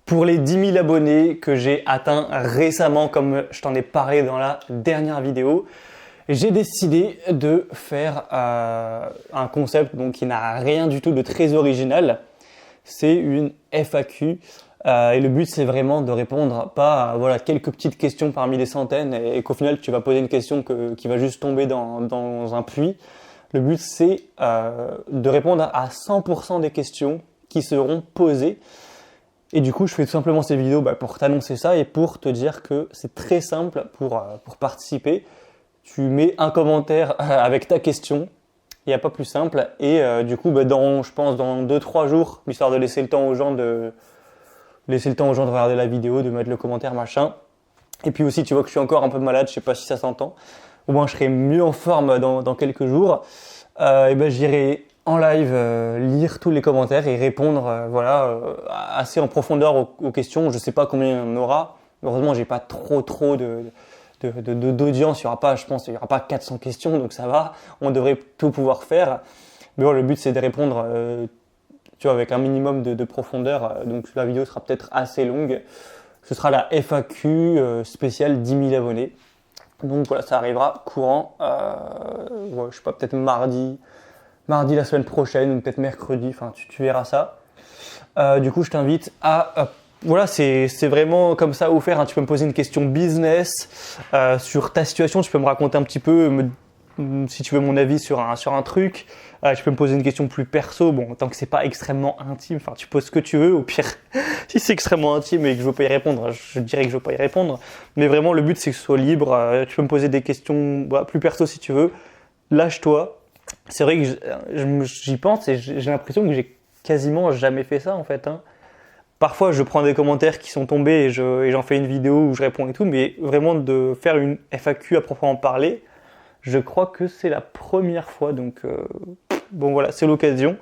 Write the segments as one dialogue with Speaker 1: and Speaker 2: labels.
Speaker 1: Pour les 10 000 abonnés que j'ai atteints récemment, comme je t'en ai parlé dans la dernière vidéo, j'ai décidé de faire un concept donc, qui n'a rien du tout de très original. C'est une FAQ et le but c'est vraiment de répondre pas à voilà, quelques petites questions parmi des centaines et qu'au final tu vas poser une question qui va juste tomber dans un puits. Le but c'est de répondre à 100% des questions qui seront posées. Et du coup, je fais tout simplement ces vidéos pour t'annoncer ça et pour te dire que c'est très simple pour participer. Tu mets un commentaire avec ta question, il n'y a pas plus simple. Et du coup, je pense dans 2-3 jours, histoire de laisser le temps aux gens de regarder la vidéo, de mettre le commentaire, machin. Et puis aussi, tu vois que je suis encore un peu malade, je sais pas si ça s'entend. Au moins, je serai mieux en forme dans quelques jours. J'irai en live lire tous les commentaires et répondre assez en profondeur aux questions. Je sais pas combien il y en aura. Heureusement, j'ai pas trop d'audience. Je pense il y aura pas 400 questions, donc ça va. On devrait tout pouvoir faire. Mais bon, le but c'est de répondre avec un minimum de profondeur. Donc la vidéo sera peut-être assez longue. Ce sera la FAQ spéciale 10 000 abonnés. Donc voilà, ça arrivera courant, je sais pas, peut-être mardi la semaine prochaine ou peut-être mercredi, enfin tu verras ça. Du coup, je t'invite voilà, c'est vraiment comme ça offert, hein. Tu peux me poser une question business sur ta situation, tu peux me raconter un petit peu, si tu veux mon avis sur un truc. Tu peux me poser une question plus perso, bon, tant que c'est pas extrêmement intime, enfin tu poses ce que tu veux, au pire, si c'est extrêmement intime et que je veux pas y répondre, je dirais que je veux pas y répondre. Mais vraiment, le but c'est que ce soit libre, tu peux me poser des questions plus perso si tu veux, lâche-toi. C'est vrai que j'y pense et j'ai l'impression que j'ai quasiment jamais fait ça en fait, hein. Parfois, je prends des commentaires qui sont tombés et j'en fais une vidéo où je réponds et tout, mais vraiment de faire une FAQ à proprement parler, je crois que c'est la première fois, donc bon voilà, c'est l'occasion.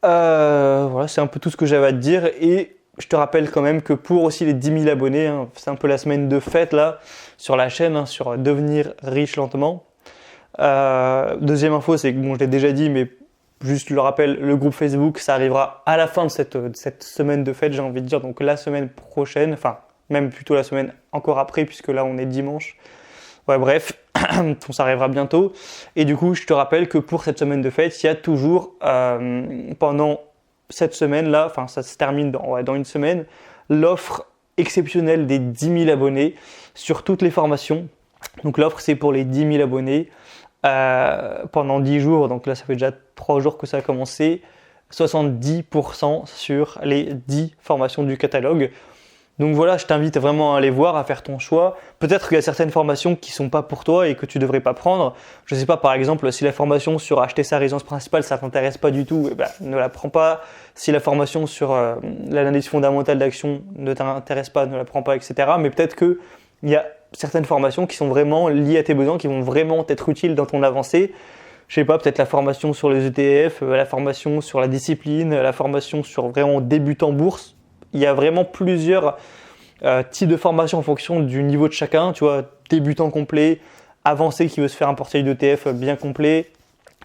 Speaker 1: Voilà, c'est un peu tout ce que j'avais à te dire et je te rappelle quand même que pour aussi les 10 000 abonnés, hein, c'est un peu la semaine de fête là sur la chaîne, hein, sur devenir riche lentement. Deuxième info, c'est que bon, je l'ai déjà dit, mais juste le rappel, le groupe Facebook, ça arrivera à la fin de cette semaine de fête, j'ai envie de dire, donc la semaine prochaine, enfin même plutôt la semaine encore après, puisque là on est dimanche. Ouais, bref, ça arrivera bientôt. Et du coup, je te rappelle que pour cette semaine de fête, il y a toujours pendant cette semaine-là, enfin ça se termine dans une semaine, l'offre exceptionnelle des 10 000 abonnés sur toutes les formations. Donc l'offre, c'est pour les 10 000 abonnés pendant 10 jours. Donc là, ça fait déjà 3 jours que ça a commencé. 70% sur les 10 formations du catalogue. Donc voilà, je t'invite vraiment à aller voir, à faire ton choix. Peut-être qu'il y a certaines formations qui sont pas pour toi et que tu devrais pas prendre. Je sais pas, par exemple, si la formation sur acheter sa résidence principale, ça t'intéresse pas du tout, ne la prends pas. Si la formation sur l'analyse fondamentale d'action ne t'intéresse pas, ne la prends pas, etc. Mais peut-être que il y a certaines formations qui sont vraiment liées à tes besoins, qui vont vraiment être utiles dans ton avancée. Je sais pas, peut-être la formation sur les ETF, la formation sur la discipline, la formation sur vraiment débutant bourse. Il y a vraiment plusieurs types de formations en fonction du niveau de chacun. Tu vois, débutant complet, avancé qui veut se faire un portefeuille d'ETF bien complet,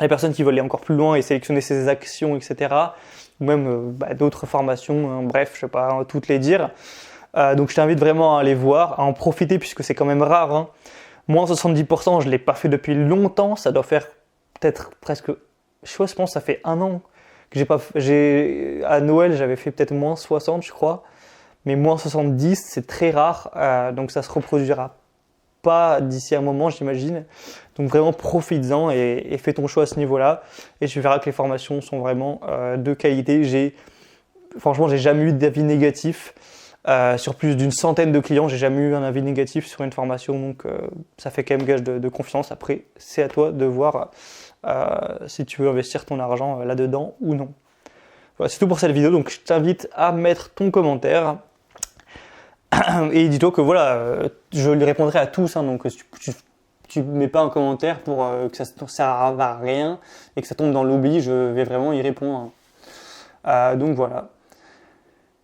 Speaker 1: les personnes qui veulent aller encore plus loin et sélectionner ses actions, etc. Ou même d'autres formations, hein, bref, je sais pas toutes les dire. Donc je t'invite vraiment à aller voir, à en profiter puisque c'est quand même rare, hein. Moins 70%, je ne l'ai pas fait depuis longtemps, ça doit faire peut-être presque, je pense que ça fait 1 an que à Noël, j'avais fait peut-être moins 60, je crois. Mais moins 70, c'est très rare. Donc ça se reproduira pas d'ici un moment, j'imagine. Donc vraiment, profites-en et fais ton choix à ce niveau-là. Et tu verras que les formations sont vraiment de qualité. Franchement, j'ai jamais eu d'avis négatif. Sur plus d'une centaine de clients, j'ai jamais eu un avis négatif sur une formation. Donc ça fait quand même gage de confiance. Après, c'est à toi de voir si tu veux investir ton argent là-dedans ou non. Voilà, c'est tout pour cette vidéo, donc je t'invite à mettre ton commentaire et dis-toi que voilà, je lui répondrai à tous, hein, donc tu mets pas un commentaire pour que ça ne sert à rien et que ça tombe dans l'oubli, je vais vraiment y répondre. Donc voilà.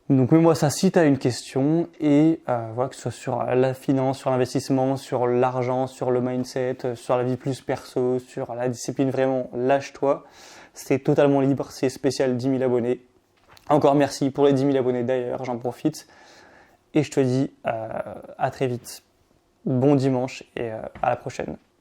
Speaker 1: Donc mets-moi ça si tu as une question et voilà, que ce soit sur la finance, sur l'investissement, sur l'argent, sur le mindset, sur la vie plus perso, sur la discipline, vraiment lâche-toi. C'est totalement libre, c'est spécial 10 000 abonnés. Encore merci pour les 10 000 abonnés d'ailleurs, j'en profite. Et je te dis à très vite. Bon dimanche et à la prochaine.